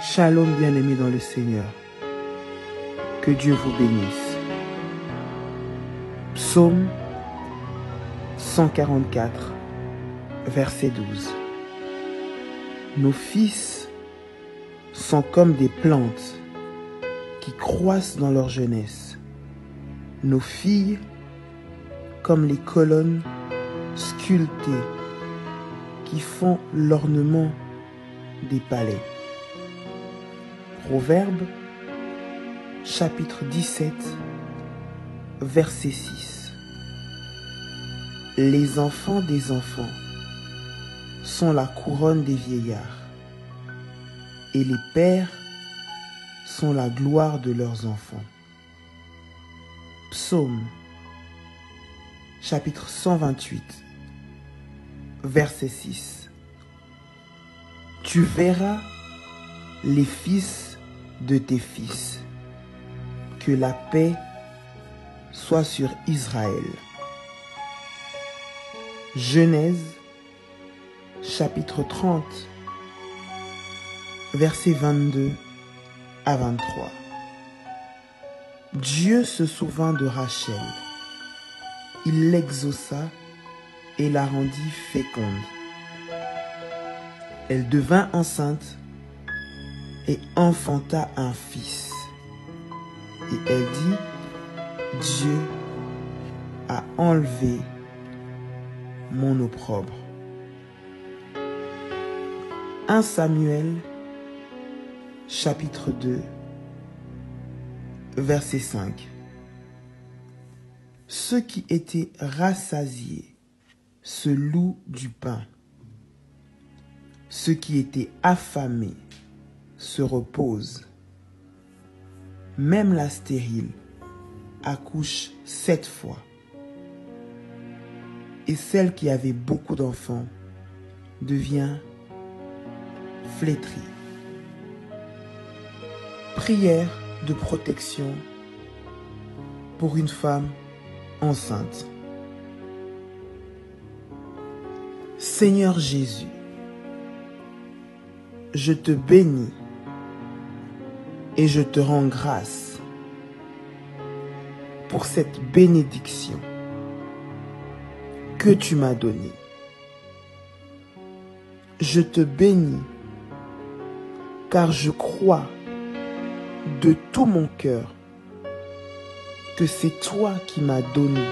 Shalom bien-aimés dans le Seigneur. Que Dieu vous bénisse. Psaume 144, verset 12. Nos fils sont comme des plantes qui croissent dans leur jeunesse. Nos filles comme les colonnes sculptées qui font l'ornement des palais. Proverbe, chapitre 17, verset 6. Les enfants des enfants sont la couronne des vieillards, et les pères sont la gloire de leurs enfants. Psaume, chapitre 128, verset 6. Tu verras les fils de tes fils. Que la paix soit sur Israël. Genèse, chapitre 30, versets 22 à 23. Dieu se souvint de Rachel. Il l'exauça et la rendit féconde. Elle devint enceinte et enfanta un fils. Et elle dit, Dieu a enlevé mon opprobre. 1 Samuel, chapitre 2, verset 5. Ceux qui étaient rassasiés se louent du pain. Ceux qui étaient affamés se reposent. Même la stérile accouche 7 fois. Et celle qui avait beaucoup d'enfants devient flétrie. Prière de protection pour une femme enceinte. Seigneur Jésus, je te bénis et je te rends grâce pour cette bénédiction que tu m'as donnée. Je te bénis car je crois de tout mon cœur que c'est toi qui m'as donné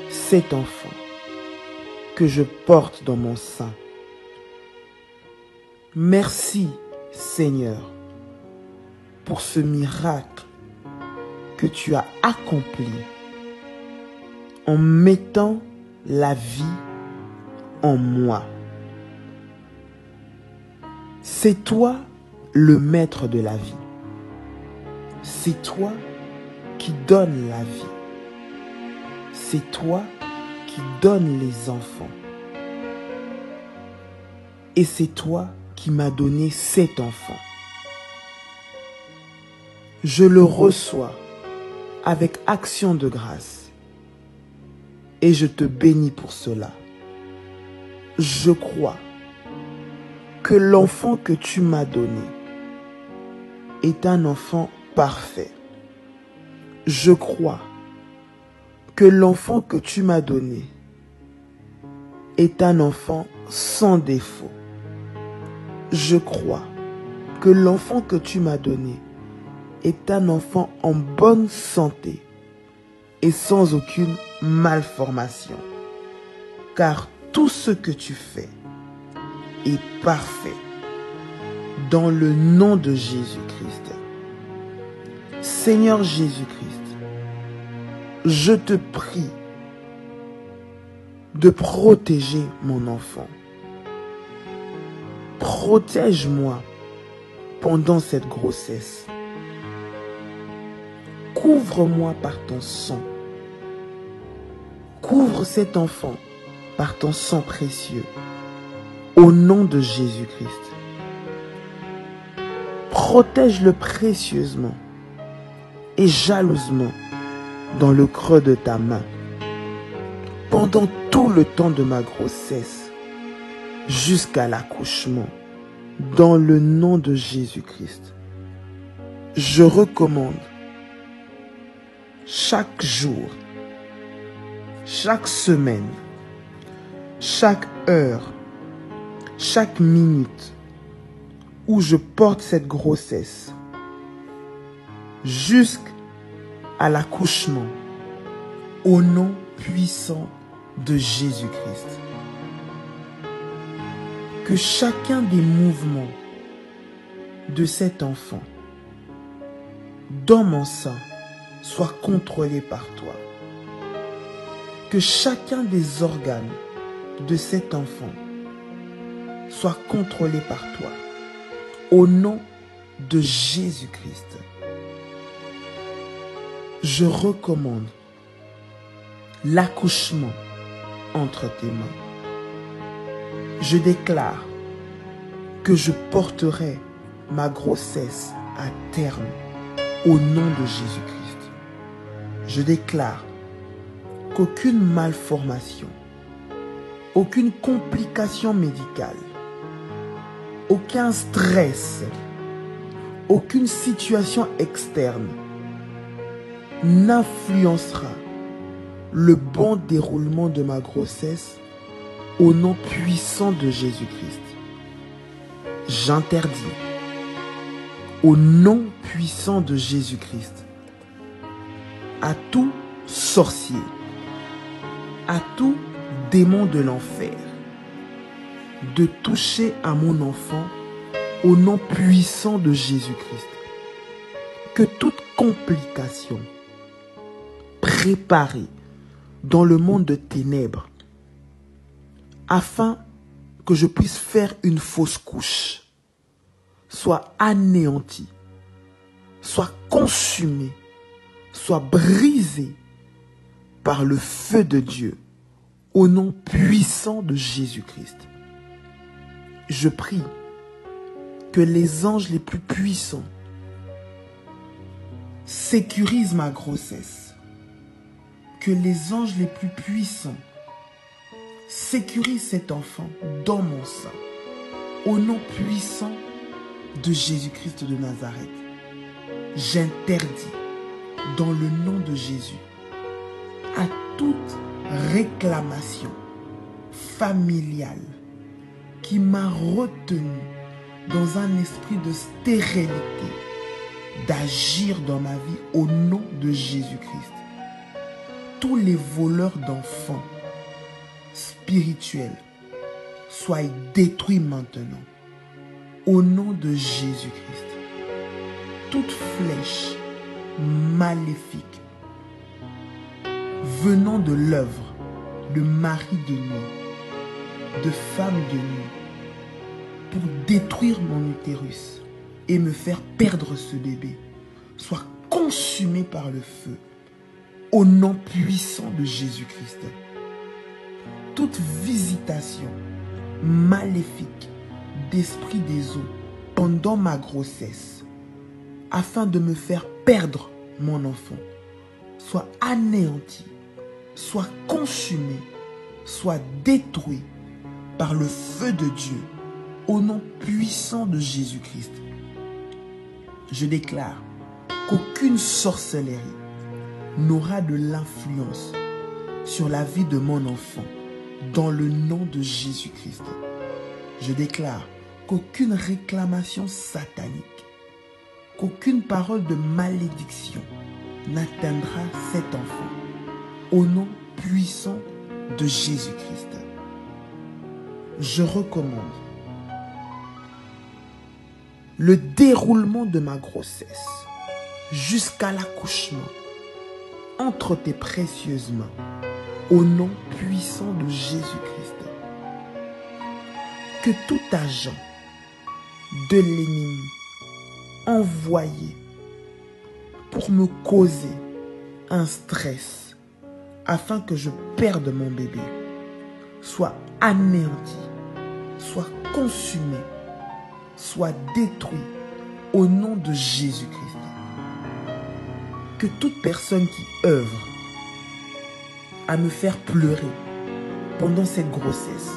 cet enfant que je porte dans mon sein. Merci Seigneur pour ce miracle que tu as accompli en mettant la vie en moi. C'est toi le maître de la vie. C'est toi qui donnes la vie. C'est toi qui donnes les enfants. Et c'est toi qui m'as donné cet enfant. Je le reçois avec action de grâce et je te bénis pour cela. Je crois que l'enfant que tu m'as donné est un enfant parfait. Je crois que l'enfant que tu m'as donné est un enfant sans défaut. Je crois que l'enfant que tu m'as donné est un enfant en bonne santé et sans aucune malformation. Car tout ce que tu fais est parfait dans le nom de Jésus-Christ. Seigneur Jésus-Christ, je te prie de protéger mon enfant. Protège-moi pendant cette grossesse. Couvre-moi par ton sang. Couvre cet enfant par ton sang précieux. Au nom de Jésus-Christ. Protège-le précieusement et jalousement dans le creux de ta main. Pendant tout le temps de ma grossesse, jusqu'à l'accouchement. dans le nom de Jésus-Christ. Je recommande chaque jour, chaque semaine, chaque heure, chaque minute où je porte cette grossesse jusqu'à l'accouchement, au nom puissant de Jésus-Christ. Que chacun des mouvements de cet enfant dans mon sein soit contrôlé par toi. Que chacun des organes de cet enfant soit contrôlé par toi. Au nom de Jésus-Christ, je recommande l'accouchement entre tes mains. Je déclare que je porterai ma grossesse à terme au nom de Jésus-Christ. Je déclare qu'aucune malformation, aucune complication médicale, aucun stress, aucune situation externe n'influencera le bon déroulement de ma grossesse au nom puissant de Jésus-Christ. J'interdis au nom puissant de Jésus-Christ à tout sorcier, à tout démon de l'enfer de toucher à mon enfant au nom puissant de Jésus-Christ. Que toute complication préparée dans le monde de ténèbres afin que je puisse faire une fausse couche soit anéantie, soit consumée, soit brisée par le feu de Dieu au nom puissant de Jésus-Christ. Je prie que les anges les plus puissants sécurisent ma grossesse. Que les anges les plus puissants sécurisent cet enfant dans mon sein. Au nom puissant de Jésus-Christ de Nazareth, j'interdis dans le nom de Jésus à toute réclamation familiale qui m'a retenu dans un esprit de stérilité d'agir dans ma vie au nom de Jésus-Christ. Tous les voleurs d'enfants spirituels soient détruits maintenant au nom de Jésus-Christ. Toute flèche maléfique venant de l'œuvre de mari de nuit, de femme de nuit, pour détruire mon utérus et me faire perdre ce bébé, soit consumée par le feu au nom puissant de Jésus-Christ. Toute visitation maléfique d'esprit des eaux pendant ma grossesse, afin de me faire perdre mon enfant, soit anéantie, soit consumée, soit détruite par le feu de Dieu, au nom puissant de Jésus-Christ. Je déclare qu'aucune sorcellerie n'aura de l'influence sur la vie de mon enfant, dans le nom de Jésus-Christ. Je déclare qu'aucune réclamation satanique, qu'aucune parole de malédiction n'atteindra cet enfant, au nom puissant de Jésus-Christ. Je recommande le déroulement de ma grossesse jusqu'à l'accouchement entre tes précieuses mains, au nom puissant de Jésus-Christ. Que tout agent de l'ennemi envoyé pour me causer un stress afin que je perde mon bébé soit anéanti, soit consumé, soit détruit au nom de Jésus-Christ. Que toute personne qui œuvre à me faire pleurer pendant cette grossesse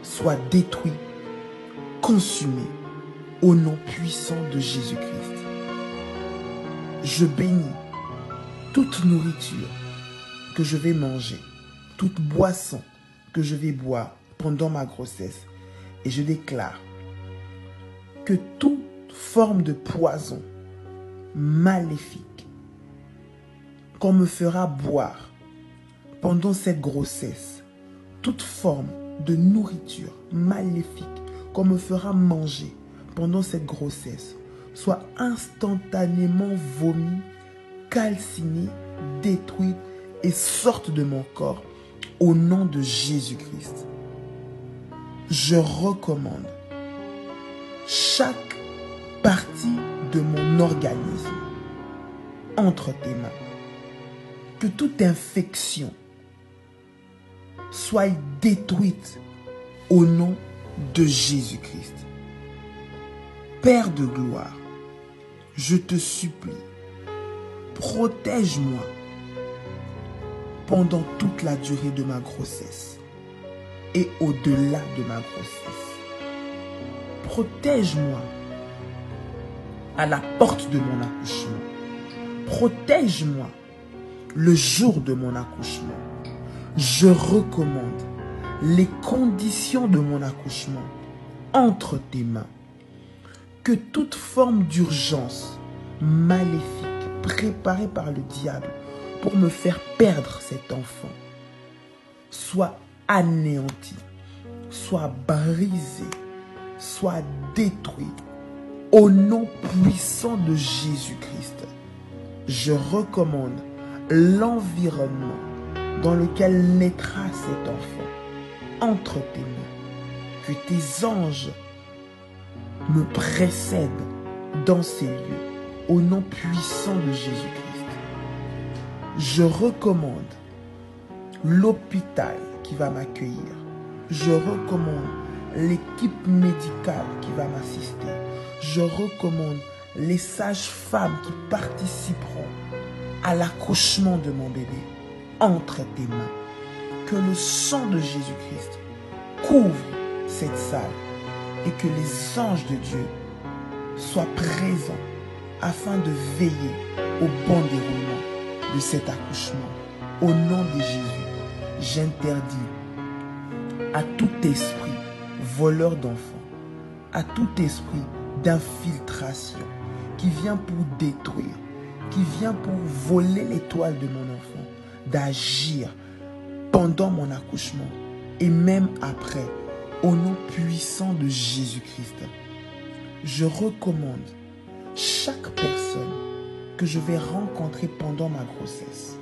soit détruite, consumé au nom puissant de Jésus-Christ. Je bénis toute nourriture que je vais manger, toute boisson que je vais boire pendant ma grossesse. Et je déclare que toute forme de poison maléfique qu'on me fera boire pendant cette grossesse, toute forme de nourriture maléfique qu'on me fera manger pendant cette grossesse, soit instantanément vomi, calciné, détruite et sorte de mon corps au nom de Jésus-Christ. Je recommande chaque partie de mon organisme entre tes mains. Que toute infection soit détruite au nom de Jésus-Christ. Père de gloire, je te supplie, protège-moi pendant toute la durée de ma grossesse et au-delà de ma grossesse. Protège-moi à la porte de mon accouchement. Protège-moi le jour de mon accouchement. Je recommande les conditions de mon accouchement entre tes mains. Que toute forme d'urgence maléfique préparée par le diable pour me faire perdre cet enfant soit anéantie, soit brisée, soit détruite au nom puissant de Jésus-Christ. Je recommande l'environnement dans lequel naîtra cet enfant entre tes mains. Que tes anges me précèdent dans ces lieux au nom puissant de Jésus-Christ. Je recommande l'hôpital qui va m'accueillir. Je recommande l'équipe médicale qui va m'assister. Je recommande les sages-femmes qui participeront à l'accouchement de mon bébé entre tes mains. Que le sang de Jésus-Christ couvre cette salle et que les anges de Dieu soient présents afin de veiller au bon déroulement de cet accouchement. Au nom de Jésus, j'interdis à tout esprit voleur d'enfants, à tout esprit d'infiltration qui vient pour détruire, qui vient pour voler l'étoile de mon enfant, d'agir pendant mon accouchement et même après, au nom puissant de Jésus-Christ. Je recommande chaque personne que je vais rencontrer pendant ma grossesse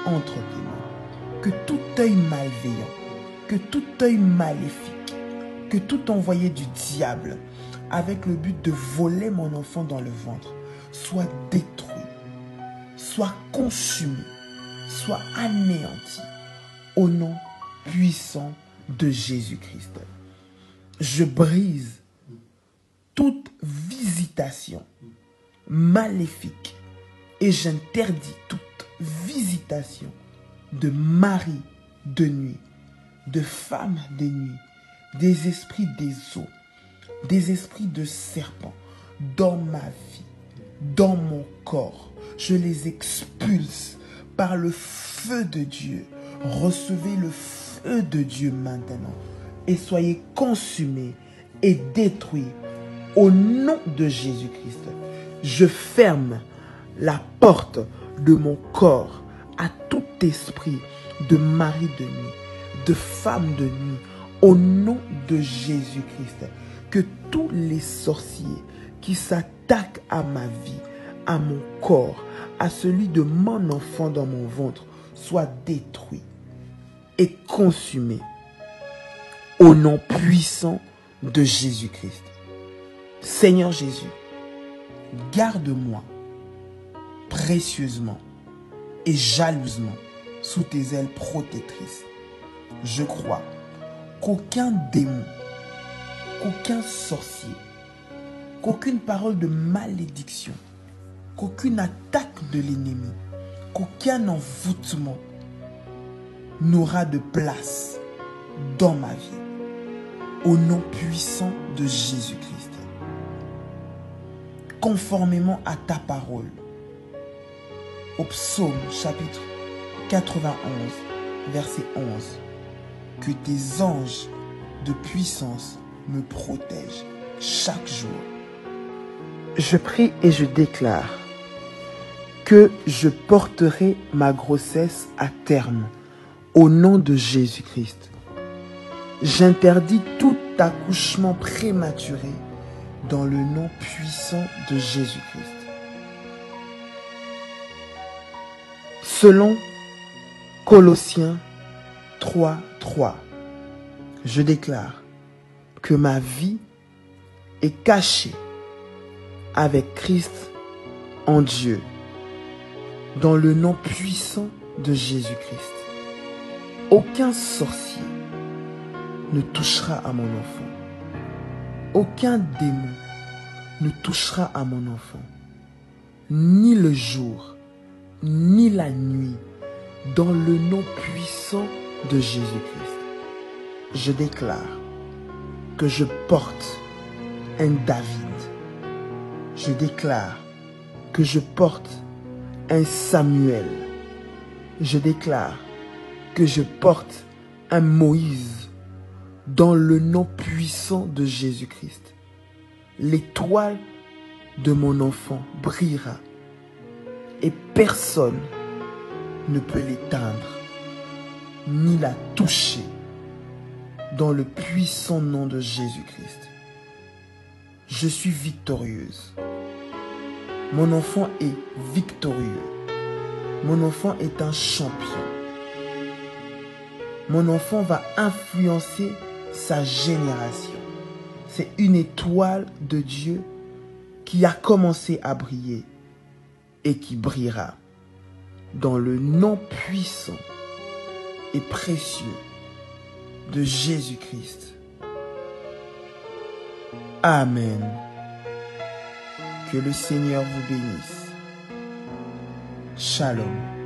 entre tes mains. Que tout œil malveillant, que tout œil maléfique, que tout envoyé du diable avec le but de voler mon enfant dans le ventre soit détruit, soit consumé, soit anéanti au nom puissant de Jésus-Christ. Je brise toute visitation maléfique et j'interdis toute visitation de mari de nuit, de femme de nuit, des esprits des eaux, des esprits de serpents dans ma vie, dans mon corps. Je les expulse par le feu de Dieu. Recevez le feu de Dieu maintenant et soyez consumés et détruits au nom de Jésus-Christ. Je ferme la porte de mon corps à tout esprit de mari de nuit, de femme de nuit, au nom de Jésus-Christ. Que tous les sorciers qui s'attaquent à ma vie, à mon corps, à celui de mon enfant dans mon ventre, soient détruits et consumés au nom puissant de Jésus-Christ. Seigneur Jésus, garde-moi précieusement et jalousement sous tes ailes protectrices. Je crois qu'aucun démon, qu'aucun sorcier, qu'aucune parole de malédiction, qu'aucune attaque de l'ennemi, qu'aucun envoûtement n'aura de place dans ma vie. au nom puissant de Jésus-Christ. Conformément à ta parole. Au psaume chapitre 91, verset 11. Que tes anges de puissance me protègent chaque jour. Je prie et je déclare que je porterai ma grossesse à terme au nom de Jésus-Christ. J'interdis tout accouchement prématuré dans le nom puissant de Jésus-Christ. Selon Colossiens 3:3, je déclare que ma vie est cachée avec Christ en Dieu, dans le nom puissant de Jésus-Christ. Aucun sorcier ne touchera à mon enfant. Aucun démon ne touchera à mon enfant. Ni le jour, ni la nuit, dans le nom puissant de Jésus-Christ. Je déclare que je porte un David. Je déclare que je porte un Samuel. Je déclare que je porte un Moïse dans le nom puissant de Jésus-Christ. L'étoile de mon enfant brillera et personne ne peut l'éteindre ni la toucher dans le puissant nom de Jésus-Christ. Je suis victorieuse. Mon enfant est victorieux. Mon enfant est un champion. Mon enfant va influencer sa génération. C'est une étoile de Dieu qui a commencé à briller et qui brillera dans le nom puissant et précieux de Jésus-Christ. Amen. Que le Seigneur vous bénisse. Shalom.